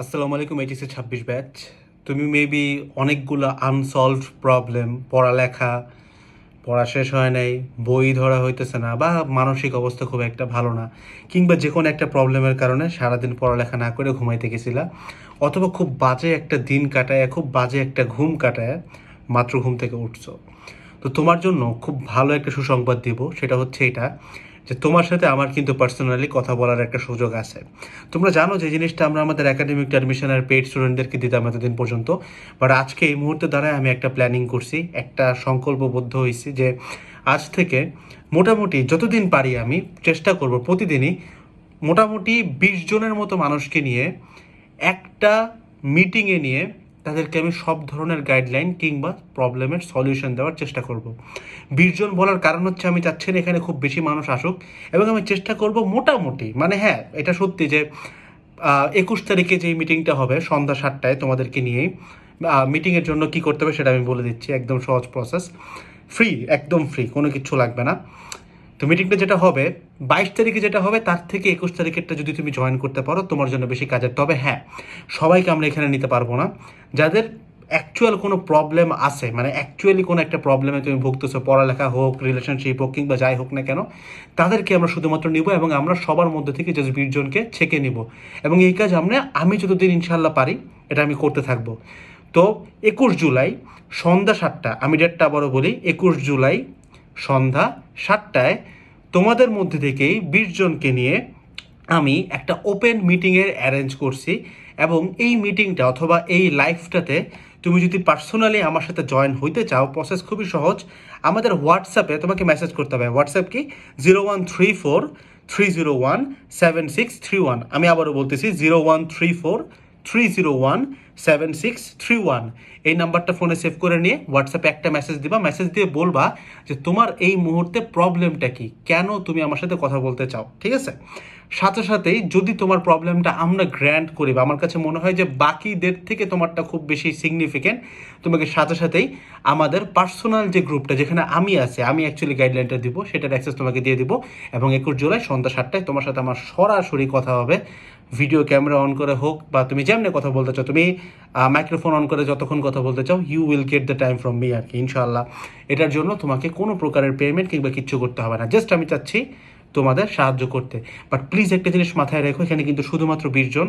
আসসালামু আলাইকুম। HSC 26 batch. তুমি মেবি অনেকগুলো আনসলভড প্রবলেম, পড়া শেষ হয় নাই, বই ধরা হইতেছে না, বা মানসিক অবস্থা খুব একটা ভালো না, কিংবা যে কোনো একটা প্রবলেমের কারণে সারাদিন পড়ালেখা না করে ঘুমাইতে গেছিলা, অথবা খুব বাজে একটা দিন কাটায়, খুব বাজে একটা ঘুম কাটায় মাত্র ঘুম থেকে উঠছো। তো তোমার জন্য খুব ভালো একটা সুসংবাদ দিব, সেটা হচ্ছে এটা যে তোমার সাথে আমার কিন্তু পার্সোনালি কথা বলার একটা সুযোগ আছে। তোমরা জানো যে জিনিসটা আমরা আমাদের একাডেমিক অ্যাডমিশন আর পেইড স্টুডেন্টদেরকে দিতাম এতদিন পর্যন্ত, বাট আজকে এই মুহূর্তে দ্বারা আমি একটা প্ল্যানিং করছি, একটা সংকল্পবদ্ধ হয়েছি যে আজ থেকে মোটামুটি যতদিন পারি আমি চেষ্টা করব প্রতিদিনই মোটামুটি 20 জনের মতো মানুষকে নিয়ে একটা মিটিংয়ে নিয়ে তাদেরকে আমি সব ধরনের গাইডলাইন কিংবা প্রবলেমের সলিউশন দেওয়ার চেষ্টা করব। 20 জন বলার কারণ হচ্ছে আমি চাচ্ছি না এখানে খুব বেশি মানুষ আসুক, এবং আমি চেষ্টা করব মোটামুটি, মানে হ্যাঁ এটা সত্যি যে 21 তারিখে যেই মিটিংটা হবে সন্ধ্যা 7টায় তোমাদেরকে নিয়েই, মিটিংয়ের জন্য কি করতে হবে সেটা আমি বলে দিচ্ছি, একদম সহজ প্রসেস, ফ্রি, একদম ফ্রি, কোনো কিছু লাগবে না। তো মিটিংটা যেটা হবে 22 তারিখে, যেটা হবে তার থেকে 21 তারিখেরটা যদি তুমি জয়েন করতে পারো তোমার জন্য বেশি কাজের। তবে হ্যাঁ, সবাইকে আমরা এখানে নিতে পারবো না। যাদের অ্যাকচুয়াল কোনো প্রবলেম আছে, মানে অ্যাকচুয়ালি কোনো একটা প্রবলেমে তুমি ভুগতেছো, পড়ালেখা হোক, রিলেশনশিপ হোক, কিংবা যাই হোক না কেন, তাদেরকে আমরা শুধুমাত্র নিব, এবং আমরা সবার মধ্যে থেকে জাস্ট 20 জনকে ছেঁকে নিব। এবং এই কাজ আমি যতদিন ইনশাল্লাহ পারি এটা আমি করতে থাকবো। তো 21 জুলাই সন্ধ্যা 7টা, আমি ডেটটা আবারও বলি, 21 জুলাই সন্ধ্যা 7টায় তোমাদের মধ্যে থেকেই 20 জনকে নিয়ে আমি একটা ওপেন মিটিংয়ের অ্যারেঞ্জ করছি। এবং এই মিটিংটা অথবা এই লাইভটাতে তুমি যদি পার্সোনালি আমার সাথে জয়েন হইতে চাও, প্রসেস খুবই সহজ। আমাদের হোয়াটসঅ্যাপে তোমাকে মেসেজ করতে হবে। হোয়াটসঅ্যাপ কি? 0134 301 7631। আমি আবারও বলতেছি 0134 301 7631। এই নাম্বারটা ফোনে সেভ করে নিয়ে হোয়াটসঅ্যাপে একটা মেসেজ দিবা, মেসেজ দিয়ে বলবা যে তোমার এই মুহূর্তে প্রবলেমটা কি, কেন তুমি আমার সাথে কথা বলতে চাও, ঠিক আছে? সাথে সাথেই যদি তোমার প্রবলেমটা আমরা গ্র্যান্ট করি, বা আমার কাছে মনে হয় যে বাকিদের থেকে তোমারটা খুব বেশি সিগনিফিকেন্ট, তোমাকে সাথে সাথেই আমাদের পার্সোনাল যে গ্রুপটা যেখানে আমি আছি, আমি অ্যাকচুয়ালি গাইডলাইনটা দিব, সেটার অ্যাক্সেস তোমাকে দিয়ে দিব। এবং 21 জুলাই সন্ধ্যা 7টায় তোমার সাথে আমার সরাসরি কথা হবে, ভিডিও ক্যামেরা অন করে হোক, বা তুমি যেমনি কথা বলতে চাও, তুমি মাইক্রোফোন অন করে যতক্ষণ কথা বলতে চাও, you will get the time from me আর কি, ইনশাআল্লাহ। এটার জন্য তোমাকে কোনো প্রকারের পেমেন্ট কিংবা কিচ্ছু করতে হবে না, জাস্ট আমি চাচ্ছি তোমাদের সাহায্য করতে। বাট প্লিজ একটা জিনিস মাথায় রেখো, এখানে কিন্তু শুধুমাত্র 20 জন,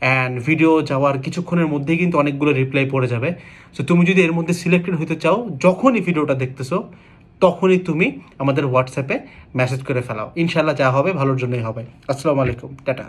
অ্যান্ড ভিডিও যাওয়ার কিছুক্ষণের মধ্যেই কিন্তু অনেকগুলো রিপ্লাই পড়ে যাবে। সো তুমি যদি এর মধ্যে সিলেক্টেড হতে চাও, যখনই ভিডিওটা দেখতেছো তখনই তুমি আমাদের হোয়াটসঅ্যাপে মেসেজ করে ফেলাও, ইনশাল্লাহ যা হবে ভালোর জন্যই হবে। আসসালামু আলাইকুম, টাটা।